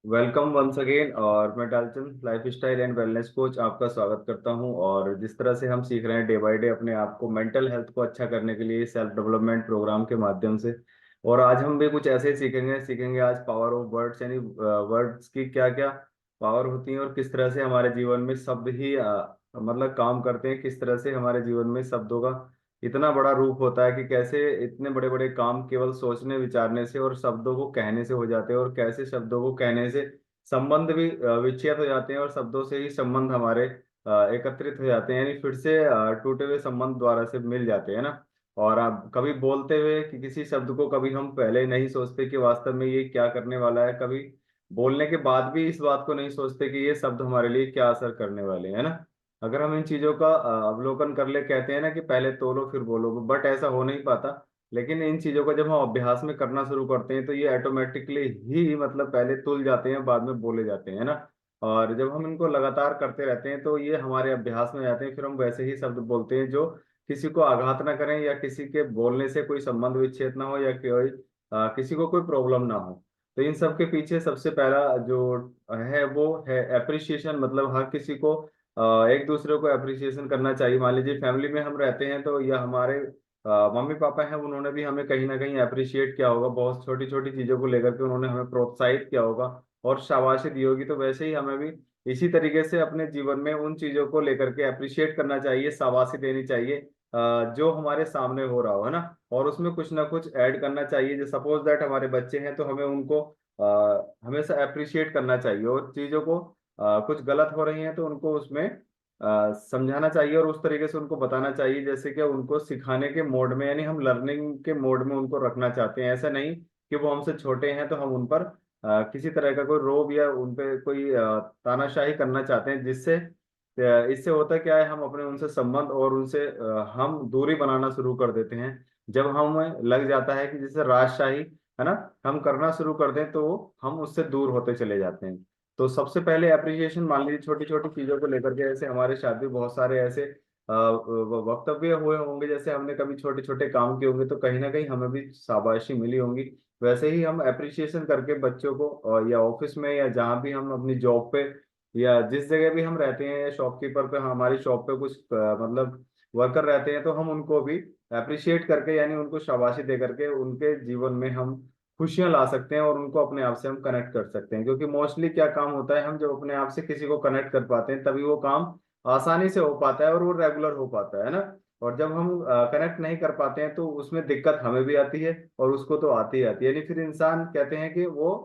Welcome once again. और मैं Dalchand lifestyle and wellness coach आपका स्वागत करता हूं। और जिस तरह से हम सीख रहे हैं डे बाय डे अपने आप को मेंटल हेल्थ को अच्छा करने के लिए सेल्फ डेवलपमेंट प्रोग्राम के माध्यम से। और आज हम भी कुछ ऐसे ही सीखेंगे आज पावर ऑफ वर्ड्स, यानी वर्ड्स की क्या क्या पावर होती है और किस तरह से हमारे जीवन में शब्द ही मतलब काम करते हैं। किस तरह से हमारे जीवन में शब्दों का इतना बड़ा रूप होता है कि कैसे इतने बड़े बड़े काम केवल सोचने विचारने से और शब्दों को कहने से हो जाते हैं, और कैसे शब्दों को कहने से संबंध भी विच्छेद हो जाते हैं और शब्दों से ही संबंध हमारे एकत्रित हो जाते हैं, यानी फिर से टूटे हुए संबंध द्वारा से मिल जाते हैं ना। और आप कभी बोलते हुए कि किसी शब्द को कभी हम पहले नहीं सोचते कि वास्तव में ये क्या करने वाला है, कभी बोलने के बाद भी इस बात को नहीं सोचते कि ये शब्द हमारे लिए क्या असर करने वाले हैं ना। अगर हम इन चीजों का अवलोकन कर ले, कहते हैं ना कि पहले तोलो फिर बोलो, बट ऐसा हो नहीं पाता। लेकिन इन चीजों को जब हम अभ्यास में करना शुरू करते हैं तो ये ऑटोमेटिकली ही मतलब पहले तुल जाते हैं, बाद में बोले जाते हैं ना। और जब हम इनको लगातार करते रहते हैं तो ये हमारे अभ्यास में आते हैं, फिर हम वैसे ही शब्द बोलते हैं जो किसी को आघात ना करें, या किसी के बोलने से कोई संबंध विच्छेद ना हो, या कोई किसी को कोई प्रॉब्लम ना हो। तो इन सब के पीछे सबसे पहला जो है वो है एप्रिसिएशन। मतलब हर किसी को एक दूसरे को अप्रिसिएशन करना चाहिए। मान लीजिए फैमिली में हम रहते हैं तो या हमारे मम्मी पापा हैं, उन्होंने भी हमें कहीं ना कहीं अप्रिशिएट किया होगा, बहुत छोटी छोटी चीजों को लेकर के उन्होंने हमें प्रोत्साहित किया होगा और शाबाशी दी होगी। तो वैसे ही हमें भी इसी तरीके से अपने जीवन में उन चीजों को लेकर के अप्रिशिएट करना चाहिए, शाबाशी देनी चाहिए जो हमारे सामने हो रहा हो, है ना। और उसमें कुछ ना कुछ ऐड करना चाहिए। जो सपोज दैट हमारे बच्चे हैं तो हमें उनको हमेशा अप्रिशिएट करना चाहिए, और चीजों को कुछ गलत हो रही हैं तो उनको उसमें समझाना चाहिए और उस तरीके से उनको बताना चाहिए जैसे कि उनको सिखाने के मोड में, यानी हम लर्निंग के मोड में उनको रखना चाहते हैं। ऐसा नहीं कि वो हमसे छोटे हैं तो हम उन पर किसी तरह का कोई रोब या उन पे कोई तानाशाही करना चाहते हैं, जिससे इससे होता क्या है, हम अपने उनसे संबंध और उनसे हम दूरी बनाना शुरू कर देते हैं। जब हम लग जाता है कि जैसे राजशाही, है ना, हम करना शुरू कर दें तो हम उससे दूर होते चले जाते हैं। तो सबसे पहले अप्रिसिएशन, मान लीजिए छोटी छोटी चीजों को लेकर के, जैसे हमारे साथ भी बहुत सारे ऐसे वक्तव्य हुए होंगे, जैसे हमने कभी छोटे छोटे काम किए होंगे तो कहीं ना कहीं हमें भी शाबाशी मिली होंगी। वैसे ही हम अप्रिसिएशन करके बच्चों को या ऑफिस में या जहाँ भी हम अपनी जॉब पे या जिस जगह भी हम रहते हैं, या शॉपकीपर पे, हमारी शॉप पे कुछ मतलब वर्कर रहते हैं तो हम उनको भी अप्रिशिएट करके, यानी उनको शाबाशी दे करके उनके जीवन में हम खुशियां ला सकते हैं और उनको अपने आप से हम कनेक्ट कर सकते हैं। क्योंकि मोस्टली क्या काम होता है, हम जब अपने आप से किसी को कनेक्ट कर पाते हैं तभी वो काम आसानी से हो पाता है और वो रेगुलर हो पाता है ना। और जब हम कनेक्ट नहीं कर पाते हैं तो उसमें दिक्कत हमें भी आती है और उसको तो आती ही आती है। यानी फिर इंसान कहते हैं कि वो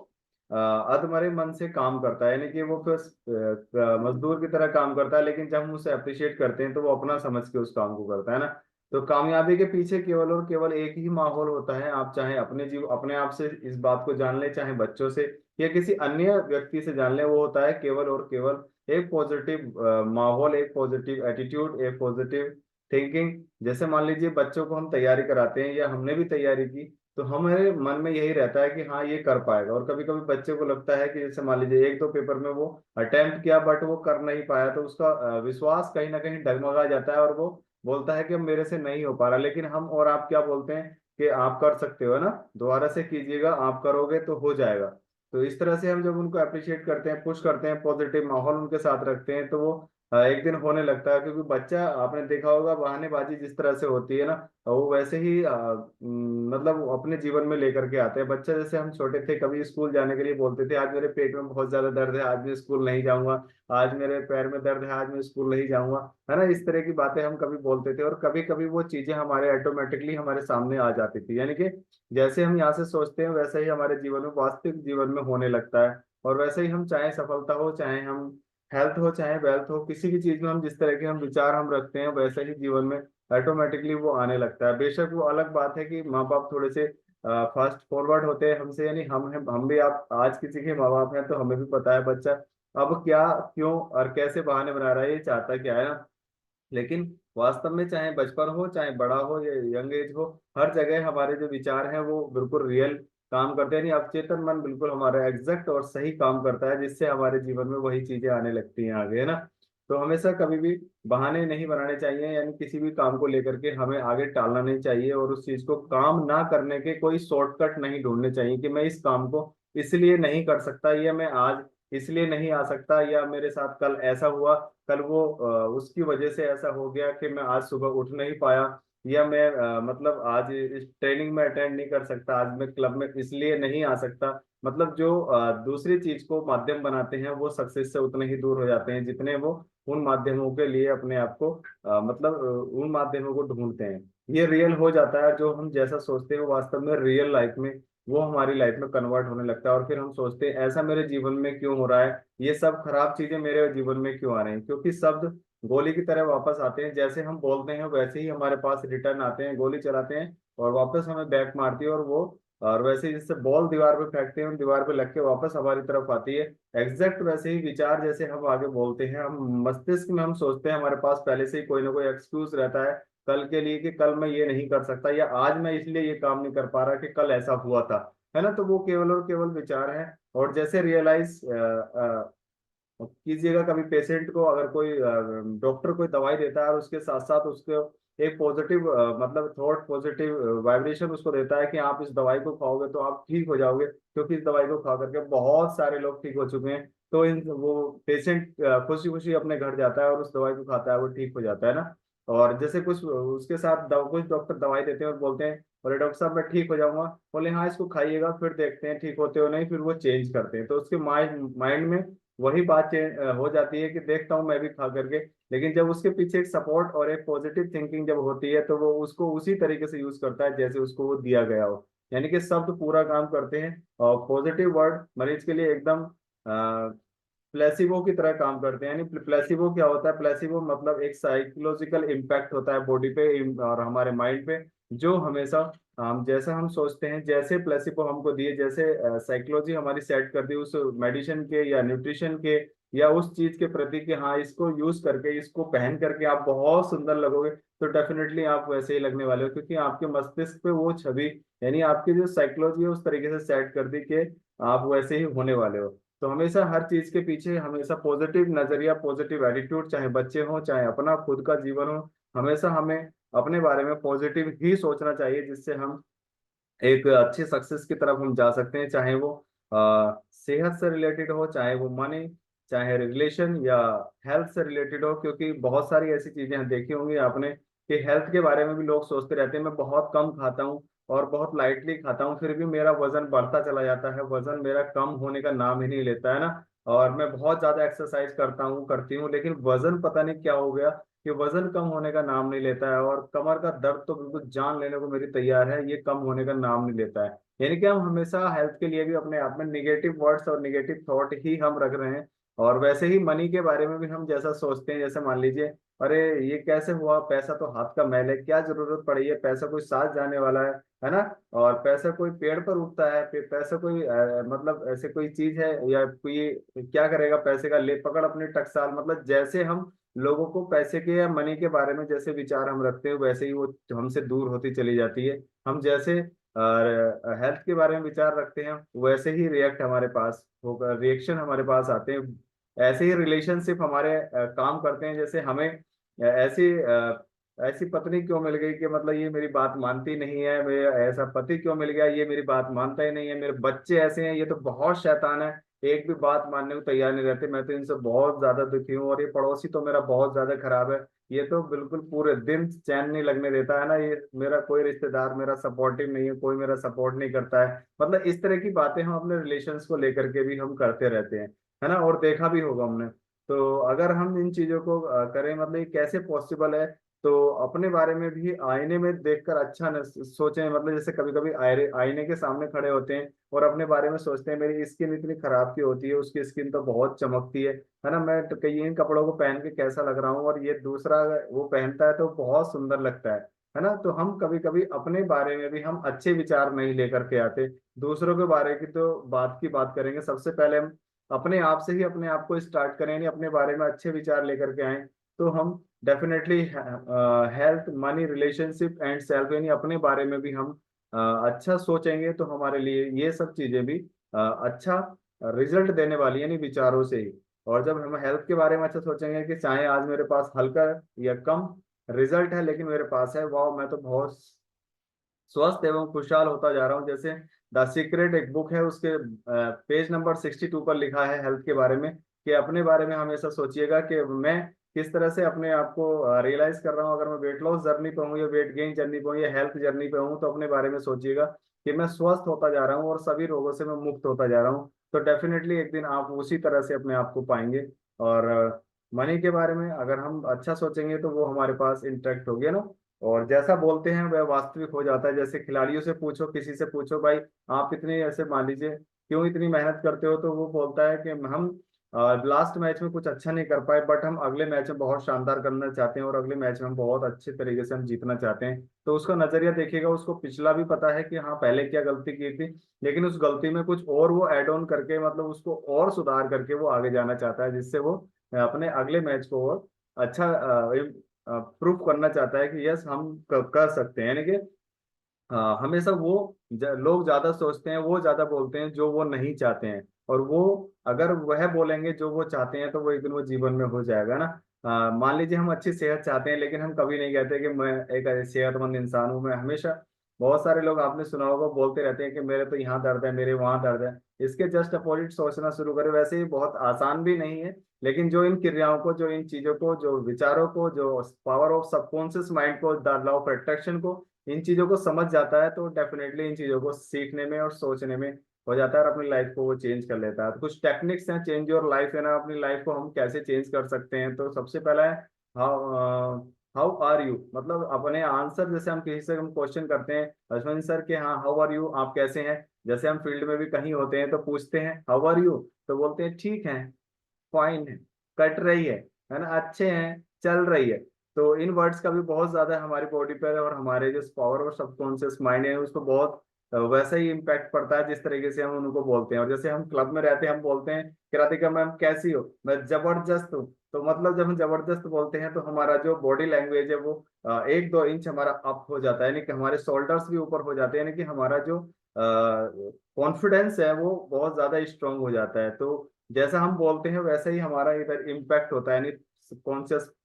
अधमरे मन से काम करता है, यानी कि वो फिर मजदूर की तरह काम करता है। लेकिन जब हम उसे अप्रिशिएट करते हैं तो वो अपना समझ के उस काम को करता है ना। तो कामयाबी के पीछे केवल और केवल एक ही माहौल होता है। आप चाहे अपने आप से इस बात को जान ले, चाहे बच्चों से या किसी अन्य व्यक्ति से जान ले, वो होता है केवल और केवल एक पॉजिटिव माहौल, एक पॉजिटिव एटीट्यूड, एक पॉजिटिव थिंकिंग। जैसे मान लीजिए बच्चों को हम तैयारी कराते हैं या हमने भी तैयारी की, तो हमारे मन में यही रहता है कि हाँ ये कर पाएगा। और कभी कभी बच्चे को लगता है कि जैसे मान लीजिए एक दो पेपर में वो अटेम्प्ट किया बट वो कर नहीं पाया, तो उसका विश्वास कहीं ना कहीं डगमगा जाता है और वो बोलता है कि अब मेरे से नहीं हो पा रहा। लेकिन हम और आप क्या बोलते हैं कि आप कर सकते हो ना, दोबारा से कीजिएगा, आप करोगे तो हो जाएगा। तो इस तरह से हम जब उनको अप्रिशिएट करते हैं, पुश करते हैं, पॉजिटिव माहौल उनके साथ रखते हैं, तो वो एक दिन होने लगता है। क्योंकि बच्चा, आपने देखा होगा, बहानेबाजी जिस तरह से होती है ना, वो वैसे ही मतलब वो अपने जीवन में लेकर के आते हैं। बच्चा, जैसे हम छोटे थे कभी स्कूल जाने के लिए बोलते थे आज मेरे पेट में बहुत ज्यादा दर्द है, आज मैं स्कूल नहीं जाऊंगा, आज मेरे पैर में दर्द है, आज मैं स्कूल नहीं जाऊंगा, है ना। इस तरह की बातें हम कभी बोलते थे और कभी कभी वो चीजें हमारे ऑटोमेटिकली हमारे सामने आ जाती थी। यानी कि जैसे हम यहाँ से सोचते हैं वैसे ही हमारे जीवन में, वास्तविक जीवन में होने लगता है। और वैसे ही हम, चाहे सफलता हो, चाहे हम हेल्थ हो, चाहे वेल्थ हो, किसी भी चीज में हम जिस तरह के हम विचार हम रखते हैं वैसे ही जीवन में ऑटोमेटिकली वो आने लगता है। बेशक वो अलग बात है कि माँ बाप थोड़े से फास्ट फॉरवर्ड होते हैं हमसे, यानी हम भी, आप आज किसी के माँ बाप हैं तो हमें भी पता है बच्चा अब क्या, क्यों और कैसे बहाने बना रहा है, ये चाहता क्या है ना। लेकिन वास्तव में चाहे बचपन हो, चाहे बड़ा हो या यंग एज हो, हर जगह हमारे जो विचार हैं वो बिल्कुल रियल काम करते हैं। यानी अवचेतन मन बिल्कुल हमारा एग्जैक्ट और सही काम करता है, जिससे हमारे जीवन में वही चीजें आने लगती हैं आगे, है ना। तो हमेशा कभी भी बहाने नहीं बनाने चाहिए, यानी किसी भी काम को लेकर के हमें आगे टालना नहीं चाहिए, और उस चीज को काम ना करने के कोई शॉर्टकट नहीं ढूंढने चाहिए कि मैं इस काम को इसलिए नहीं कर सकता, या मैं आज इसलिए नहीं आ सकता, या मेरे साथ कल ऐसा हुआ, कल वो उसकी वजह से ऐसा हो गया कि मैं आज सुबह उठ नहीं पाया, या मैं मतलब आज इस ट्रेनिंग में अटेंड नहीं कर सकता, आज मैं क्लब में इसलिए नहीं आ सकता। मतलब जो दूसरी चीज को माध्यम बनाते हैं वो सक्सेस से उतने ही दूर हो जाते हैं जितने वो उन माध्यमों के लिए अपने आप को मतलब उन माध्यमों को ढूंढते हैं। ये रियल हो जाता है, जो हम जैसा सोचते हैं वो वास्तव में रियल लाइफ में वो हमारी लाइफ में कन्वर्ट होने लगता है, और फिर हम सोचते हैं ऐसा मेरे जीवन में क्यों हो रहा है, ये सब खराब चीजें मेरे जीवन में क्यों आ रही हैं, क्योंकि शब्द गोली की तरह वापस आते हैं, जैसे हम बोलते हैं वैसे ही हमारे पास रिटर्न आते हैं, गोली चलाते हैं और वापस हमें बैक मारती है, और वो और वैसे ही जैसे बॉल दीवार पे फेंकते हैं, उन दीवार पे लग के वापस हमारी तरफ आती है। एग्जैक्ट वैसे ही विचार जैसे हम आगे बोलते हैं, हम मस्तिष्क में हम सोचते हैं, हमारे पास पहले से ही कोई ना कोई एक्सक्यूज रहता है कल के लिए कि कल मैं ये नहीं कर सकता, या आज मैं इसलिए ये काम नहीं कर पा रहा कि कल ऐसा हुआ था, है ना। तो वो केवल और केवल विचार है। और जैसे रियलाइज कीजिएगा, कभी पेशेंट को अगर कोई डॉक्टर कोई दवाई देता है और उसके साथ साथ उसको एक पॉजिटिव मतलब थॉट, पॉजिटिव वाइब्रेशन उसको देता है कि आप इस दवाई को खाओगे तो आप ठीक हो जाओगे, क्योंकि इस दवाई को खा करके बहुत सारे लोग ठीक हो चुके हैं। तो इन वो पेशेंट खुशी खुशी अपने घर जाता है और उस दवाई को खाता है, वो ठीक हो जाता है ना। और जैसे कुछ उसके साथ कुछ डॉक्टर दवाई देते हैं और बोलते हैं, बोले डॉक्टर साहब मैं ठीक हो जाऊंगा, बोले हाँ इसको खाइएगा फिर देखते हैं ठीक होते हो नहीं, फिर वो चेंज करते हैं, तो उसके माइंड माइंड में वही बात हो जाती है कि देखता हूँ मैं भी खा करके। लेकिन जब उसके पीछे एक सपोर्ट और एक पॉजिटिव थिंकिंग जब होती है, तो वो उसको उसी तरीके से यूज करता है जैसे उसको वो दिया गया हो। यानी कि शब्द पूरा काम करते हैं, और पॉजिटिव वर्ड मरीज के लिए एकदम प्लेसिबो की तरह काम करते हैं। यानी प्लेसिबो क्या होता है? प्लेसिबो मतलब एक साइकोलॉजिकल इम्पैक्ट होता है बॉडी पे और हमारे माइंड पे, जो हमेशा हम जैसा हम सोचते हैं, जैसे प्लेसिबो हमको दिए, जैसे साइकोलॉजी हमारी सेट कर दी उस मेडिसिन के या न्यूट्रिशन के या उस चीज के प्रति कि हाँ इसको यूज करके, इसको पहन करके आप बहुत सुंदर लगोगे, तो डेफिनेटली आप वैसे ही लगने वाले हो, क्योंकि आपके मस्तिष्क पे वो छवि, यानी आपकी जो साइकोलॉजी है उस तरीके से सेट कर दी कि आप वैसे ही होने वाले हो। तो हमेशा हर चीज के पीछे हमेशा पॉजिटिव नजरिया, पॉजिटिव एटीट्यूड, चाहे बच्चे हो चाहे अपना खुद का जीवन हो, हमेशा हमें अपने बारे में पॉजिटिव ही सोचना चाहिए, जिससे हम एक अच्छे सक्सेस की तरफ हम जा सकते हैं। चाहे वो सेहत से रिलेटेड हो, चाहे वो मनी, चाहे रिलेशन या हेल्थ से रिलेटेड हो, क्योंकि बहुत सारी ऐसी चीजें हैं देखी होंगी आपने कि हेल्थ के बारे में भी लोग सोचते रहते हैं, मैं बहुत कम खाता हूँ और बहुत लाइटली खाता हूँ, फिर भी मेरा वजन बढ़ता चला जाता है, वजन मेरा कम होने का नाम ही नहीं लेता है ना। और मैं बहुत ज्यादा एक्सरसाइज करता हूँ, करती हूँ, लेकिन वजन पता नहीं क्या हो गया कि वजन कम होने का नाम नहीं लेता है, और कमर का दर्द तो बिल्कुल जान लेने को मेरी तैयार है, ये कम होने का नाम नहीं लेता है। यानी कि हम हमेशा हेल्थ के लिए भी अपने आप में निगेटिव वर्ड्स और निगेटिव थॉट ही हम रख रहे हैं। और वैसे ही मनी के बारे में भी हम जैसा सोचते हैं, जैसे मान लीजिए अरे ये कैसे हुआ, पैसा तो हाथ का मैल है, क्या जरूरत पड़ी है, पैसा कोई साथ जाने वाला है ना। और पैसा कोई पेड़ पर उगता है, फिर पैसा कोई मतलब ऐसे कोई चीज है, या कोई क्या करेगा पैसे का, ले पकड़ अपनी टकसाल, मतलब जैसे हम लोगों को पैसे के या मनी के बारे में जैसे विचार हम रखते हैं, वैसे ही वो हमसे दूर होती चली जाती है। हम जैसे हेल्थ के बारे में विचार रखते हैं, वैसे ही रिएक्ट हमारे पास होगा, रिएक्शन हमारे पास आते हैं। ऐसे ही रिलेशनशिप हमारे काम करते हैं, जैसे हमें ऐसी पत्नी क्यों मिल गई कि मतलब ये मेरी बात मानती नहीं है, मेरा ऐसा पति क्यों मिल गया, ये मेरी बात मानता ही नहीं है, मेरे बच्चे ऐसे हैं, ये तो बहुत शैतान है, एक भी बात मानने को तैयार नहीं रहते, मैं तो इनसे बहुत ज्यादा दुखी हूँ, और ये पड़ोसी तो मेरा बहुत ज्यादा खराब है, ये तो बिल्कुल पूरे दिन चैन नहीं लगने देता है ना, ये मेरा कोई रिश्तेदार मेरा सपोर्टिव नहीं है, कोई मेरा सपोर्ट नहीं करता है। मतलब इस तरह की बातें हम अपने रिलेशंस को लेकर के भी हम करते रहते हैं, है ना, और देखा भी होगा हमने। तो अगर हम इन चीजों को करें, मतलब ये कैसे पॉसिबल है, तो अपने बारे में भी आईने में देखकर अच्छा न सोचें। मतलब जैसे कभी कभी आईने के सामने खड़े होते हैं और अपने बारे में सोचते हैं मेरी स्किन इतनी खराब क्यों होती है, उसकी स्किन तो बहुत चमकती है ना, मैं तो कई इन कपड़ों को पहन के कैसा लग रहा हूँ, और ये दूसरा वो पहनता है तो बहुत सुंदर लगता है ना। तो हम कभी कभी अपने बारे में भी हम अच्छे विचार नहीं लेकर के आते, दूसरों के बारे की तो बात की बात करेंगे, सबसे पहले हम अपने आप से ही अपने आप को स्टार्ट करें, यानी अपने बारे में अच्छे विचार लेकर के आए, तो हम definitely health, money, relationship and self, यानी अपने बारे में भी हम अच्छा सोचेंगे, तो हमारे लिए ये सब चीजें भी अच्छा रिजल्ट देने वाली, यानी विचारों से ही। और जब हम हेल्थ के बारे में अच्छा सोचेंगे कि चाहे आज मेरे पास हल्का या कम रिजल्ट है, लेकिन मेरे पास है, वाह मैं तो बहुत स्वस्थ एवं खुशहाल होता जा रहा हूँ, जैसे द सीक्रेट एक बुक है, उसके पेज नंबर 62 पर लिखा है हेल्थ के बारे में, कि अपने बारे में हमेशा सोचिएगा कि मैं किस तरह से अपने आप को रियलाइज कर रहा हूँ। अगर मैं वेट लॉस जर्नी पे हूँ या वेट गेन जर्नी पे हूँ या हेल्थ जर्नी पे हूँ, तो अपने बारे में सोचिएगा कि मैं स्वस्थ होता जा रहा हूँ और सभी रोगों से मैं मुक्त होता जा रहा हूँ। तो डेफिनेटली एक दिन आप उसी तरह से अपने आप को पाएंगे। और मनी के बारे में अगर हम अच्छा सोचेंगे तो वो हमारे पास इंटरेक्ट हो गया ना, और जैसा बोलते हैं वह वास्तविक हो जाता है। जैसे खिलाड़ियों से पूछो, किसी से पूछो भाई आप इतने ऐसे मान लीजिए क्यों इतनी मेहनत करते हो, तो वो बोलता है कि हम लास्ट मैच में कुछ अच्छा नहीं कर पाए, बट हम अगले मैच में बहुत शानदार करना चाहते हैं और अगले मैच में हम बहुत अच्छे तरीके से हम जीतना चाहते हैं। तो उसका नजरिया देखिएगा, उसको पिछला भी पता है कि हाँ पहले क्या गलती की थी, लेकिन उस गलती में कुछ और वो ऐड ऑन करके, मतलब उसको और सुधार करके वो आगे जाना चाहता है, जिससे वो अपने अगले मैच को और अच्छा प्रूफ करना चाहता है कि यस हम कर सकते हैं। यानी कि हमेशा वो लोग ज्यादा सोचते हैं, वो ज्यादा बोलते हैं जो वो नहीं चाहते हैं, और वो अगर वह बोलेंगे जो वो चाहते हैं तो वो एक दिन वो जीवन में हो जाएगा ना। मान लीजिए हम अच्छी सेहत चाहते हैं, लेकिन हम कभी नहीं कहते कि मैं एक सेहतमंद इंसान हूँ। मैं हमेशा, बहुत सारे लोग आपने सुना होगा बोलते रहते हैं कि मेरे तो यहाँ दर्द है, मेरे वहाँ दर्द है। इसके जस्ट अपोजिट सोचना शुरू करें। वैसे ही बहुत आसान भी नहीं है, लेकिन जो इन क्रियाओं को, जो इन चीजों को, जो विचारों को, जो पावर ऑफ सबकॉन्शियस माइंड को, द लॉ ऑफ अट्रैक्शन को, इन चीजों को समझ जाता है, तो डेफिनेटली इन चीजों को सीखने में और सोचने में हो जाता है और अपनी लाइफ को वो चेंज कर लेता है। तो कुछ टेक्निक्स हैं चेंज योर लाइफ, है ना, अपनी लाइफ को हम कैसे चेंज कर सकते हैं। तो सबसे पहला है हाउ हाउ आर यू, मतलब अपने आंसर, जैसे हम किसी से हम क्वेश्चन करते हैं अश्विन सर के, हाँ हाउ आर यू, आप कैसे हैं। जैसे हम फील्ड में भी कहीं होते हैं तो पूछते हैं हाउ आर यू, तो बोलते हैं ठीक है, फाइन है, कट रही है ना, अच्छे हैं, चल रही है। तो इन वर्ड्स का भी बहुत ज्यादा हमारी बॉडी पर और हमारे जो पावर और सबकॉन्शियस माइंड है उसको बहुत वैसा ही इम्पैक्ट पड़ता है जिस तरीके से हम उनको बोलते हैं। और जैसे हम क्लब में रहते हैं, हम बोलते हैं कि राधिका मैम कैसी हो, मैं जबरदस्त हूँ। तो मतलब जब हम जबरदस्त बोलते हैं तो हमारा जो बॉडी लैंग्वेज है वो 1-2 इंच हमारा अप हो जाता है, यानी कि हमारे शोल्डर्स भी ऊपर हो जाते हैं, यानी कि हमारा जो कॉन्फिडेंस है वो बहुत ज्यादा स्ट्रांग हो जाता है। तो जैसा हम बोलते हैं वैसे ही हमारा इधर इम्पैक्ट होता है, यानी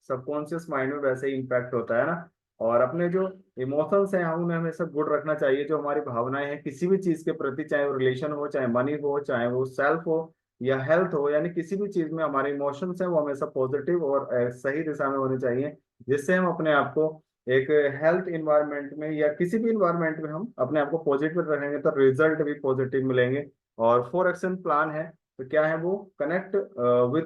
सबकॉन्शियस माइंड में वैसे ही इम्पैक्ट होता है ना। और अपने जो इमोशंस हैं हम उन्हें हमेशा गुड रखना चाहिए। जो हमारी भावनाएं हैं किसी भी चीज के प्रति, चाहे वो रिलेशन हो, चाहे मनी हो, चाहे वो सेल्फ हो या हेल्थ हो, यानी किसी भी चीज में हमारे इमोशंस हैं वो हमेशा पॉजिटिव और सही दिशा में होने चाहिए, जिससे हम अपने आप को एक हेल्थ इन्वायरमेंट में या किसी भी इन्वायरमेंट में हम अपने आप को पॉजिटिव रखेंगे तो रिजल्ट भी पॉजिटिव मिलेंगे। और 4 एक्शन प्लान है, तो क्या है वो, कनेक्ट विद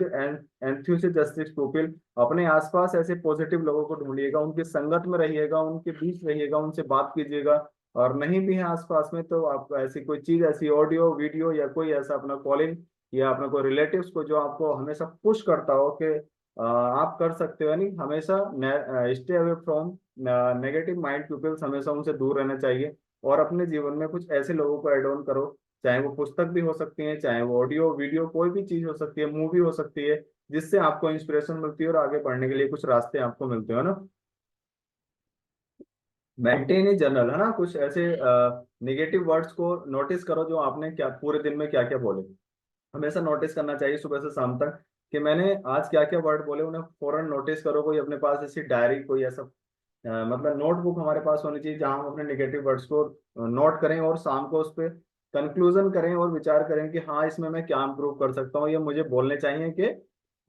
एंथुसियास्टिक पीपल, अपने आसपास ऐसे पॉजिटिव लोगों को ढूंढिएगा, उनकी संगत में रहिएगा, उनके बीच रहिएगा, उनसे बात कीजिएगा। और नहीं भी है आसपास में तो आप ऐसी कोई चीज, ऐसी ऑडियो वीडियो या कोई ऐसा अपना कॉलिंग या अपना कोई रिलेटिव्स को जो आपको हमेशा पुश करता हो कि आप कर सकते हो, यानी हमेशा stay away from negative mind peoples, हमेशा उनसे दूर रहना चाहिए। और अपने जीवन में कुछ ऐसे लोगों को ऐड ऑन करो, चाहे वो पुस्तक भी हो सकती है, चाहे वो ऑडियो वीडियो कोई भी चीज हो सकती है, मूवी हो सकती है, जिससे आपको इंस्पिरेशन मिलती है और आगे बढ़ने के लिए कुछ रास्ते आपको मिलते हो ना। मेंटेन ए जर्नल, है ना, कुछ ऐसे निगेटिव वर्ड्स को नोटिस करो जो आपने क्या पूरे दिन में क्या क्या बोले। हमेशा नोटिस करना चाहिए सुबह से शाम तक कि मैंने आज क्या क्या वर्ड बोले, उन्हें फौरन नोटिस करो। कोई अपने पास ऐसी डायरी, कोई ऐसा मतलब नोटबुक हमारे पास होनी चाहिए जहां हम अपने नेगेटिव वर्ड्स को नोट करें और शाम को उस पर कंक्लूजन करें और विचार करें कि हाँ इसमें मैं क्या इम्प्रूव कर सकता हूँ, ये मुझे बोलने चाहिए कि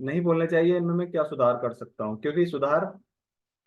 नहीं बोलने चाहिए, इनमें मैं क्या सुधार कर सकता हूँ। क्योंकि सुधार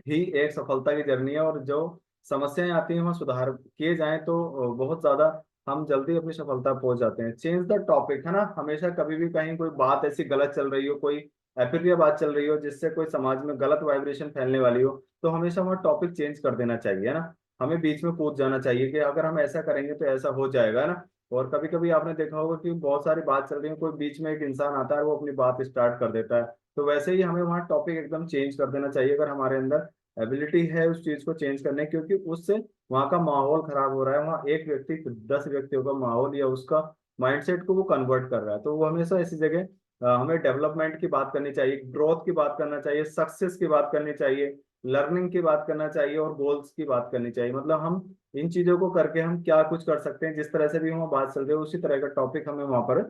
ही एक सफलता की जर्नी है, और जो समस्याएं आती हैं वहाँ सुधार किए जाएं तो बहुत ज्यादा हम जल्दी अपनी सफलता पहुंच जाते हैं। चेंज द टॉपिक, है ना, हमेशा कभी भी कहीं कोई बात ऐसी गलत चल रही हो, कोई अप्रिय बात चल रही हो जिससे कोई समाज में गलत वाइब्रेशन फैलने वाली हो, तो हमेशा वहाँ टॉपिक चेंज कर देना चाहिए, है ना। हमें बीच में कूद जाना चाहिए कि अगर हम ऐसा करेंगे तो ऐसा हो जाएगा, है ना। और कभी कभी आपने देखा होगा कि बहुत सारी बात चल रही है, कोई बीच में एक इंसान आता है वो अपनी बात स्टार्ट कर देता है, तो वैसे ही हमें वहाँ टॉपिक एकदम चेंज कर देना चाहिए अगर हमारे अंदर एबिलिटी है उस चीज को चेंज करने की। क्योंकि उससे वहाँ का माहौल खराब हो रहा है, वहाँ एक व्यक्ति 10 व्यक्तियों का माहौल या उसका माइंडसेट को वो कन्वर्ट कर रहा है। तो वो हमेशा ऐसी जगह हमें डेवलपमेंट की बात करनी चाहिए, ग्रोथ की बात करना चाहिए, सक्सेस की बात करनी चाहिए, लर्निंग की बात करना चाहिए और गोल्स की बात करनी चाहिए। मतलब हम इन चीजों को करके हम क्या कुछ कर सकते हैं, जिस तरह से भी वहाँ बात चल रही है उसी तरह का टॉपिक हमें वहां पर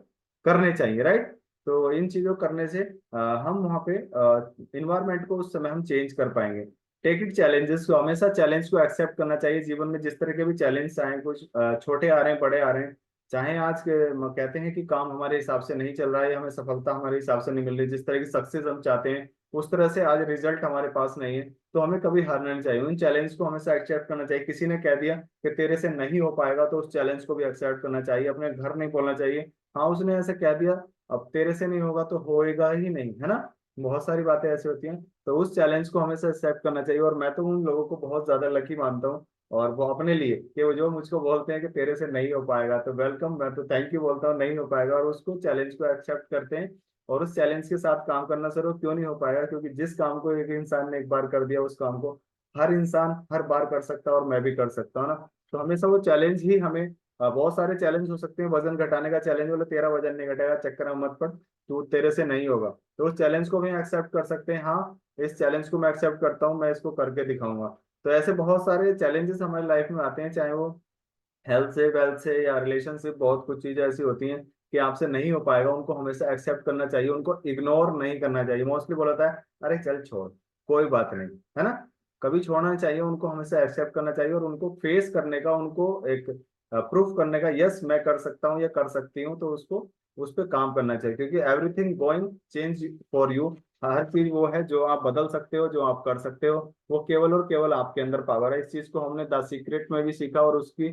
करने चाहिए, राइट। तो इन चीजों करने से हम वहाँ पे इन्वायरमेंट को उस समय हम चेंज कर पाएंगे। टेक इट चैलेंजेस को, हमेशा चैलेंज को एक्सेप्ट करना चाहिए जीवन में। जिस तरह के भी चैलेंज आए, कुछ छोटे आ रहे हैं, बड़े आ रहे हैं, चाहे आज कहते हैं कि काम हमारे हिसाब से नहीं चल रहा है, हमें सफलता हमारे हिसाब से नहीं मिल रही, जिस तरह की सक्सेस हम चाहते हैं उस तरह से आज रिजल्ट हमारे पास नहीं है, तो हमें कभी हारना नहीं चाहिए। उन चैलेंज को हमेशा एक्सेप्ट करना चाहिए। किसी ने कह दिया कि तेरे से नहीं हो पाएगा, तो उस चैलेंज को भी एक्सेप्ट करना चाहिए। अपने घर नहीं बोलना चाहिए हाँ उसने ऐसे कह दिया, अब तेरे से नहीं होगा तो होएगा ही नहीं, है ना। बहुत सारी बातें ऐसी होती हैं, तो उस चैलेंज को हमेशा एक्सेप्ट करना चाहिए। और मैं तो उन लोगों को बहुत ज्यादा लकी मानता हूँ, और वो अपने लिए कि वो जो मुझको बोलते हैं कि तेरे से नहीं हो पाएगा, तो वेलकम, मैं तो थैंक यू बोलता हूँ, नहीं हो पाएगा, और उसको चैलेंज को एक्सेप्ट करते हैं और उस चैलेंज के साथ काम करना शुरू। क्यों नहीं हो पाएगा? क्योंकि जिस काम को एक इंसान ने एक बार कर दिया, उस काम को हर इंसान हर बार कर सकता है, और मैं भी कर सकता हूँ ना। तो हमेशा वो चैलेंज ही हमें बहुत सारे चैलेंज हो सकते हैं। वजन घटाने का चैलेंज, बोले तेरा वजन नहीं घटेगा, चक्कर में मत पड़, तू तेरे से नहीं होगा, तो उस चैलेंज को भी एक्सेप्ट कर सकते हैं। हाँ इस चैलेंज को मैं एक्सेप्ट करता हूँ, मैं इसको करके दिखाऊंगा। तो ऐसे बहुत सारे चैलेंजेस हमारी लाइफ में आते हैं, चाहे वो हेल्थ से, वेल्थ से, या रिलेशनशिप, बहुत कुछ चीजें ऐसी होती हैं कि आपसे नहीं हो पाएगा। उनको हमेशा एक्सेप्ट करना चाहिए, उनको इग्नोर नहीं करना चाहिए। मोस्टली बोला था अरे चल छोड़, कोई बात नहीं, है ना। कभी छोड़ना नहीं चाहिए, उनको हमेशा एक्सेप्ट करना चाहिए, और उनको फेस करने का, उनको एक प्रूफ करने का, यस मैं कर सकता हूँ या कर सकती हूँ, तो उसको उस पर काम करना चाहिए। क्योंकि everything going change for you, हर चीज वो है जो आप बदल सकते हो, जो आप कर सकते हो, वो केवल और केवल आपके अंदर पावर है। इस चीज को हमने द सीक्रेट में भी सीखा, और उसकी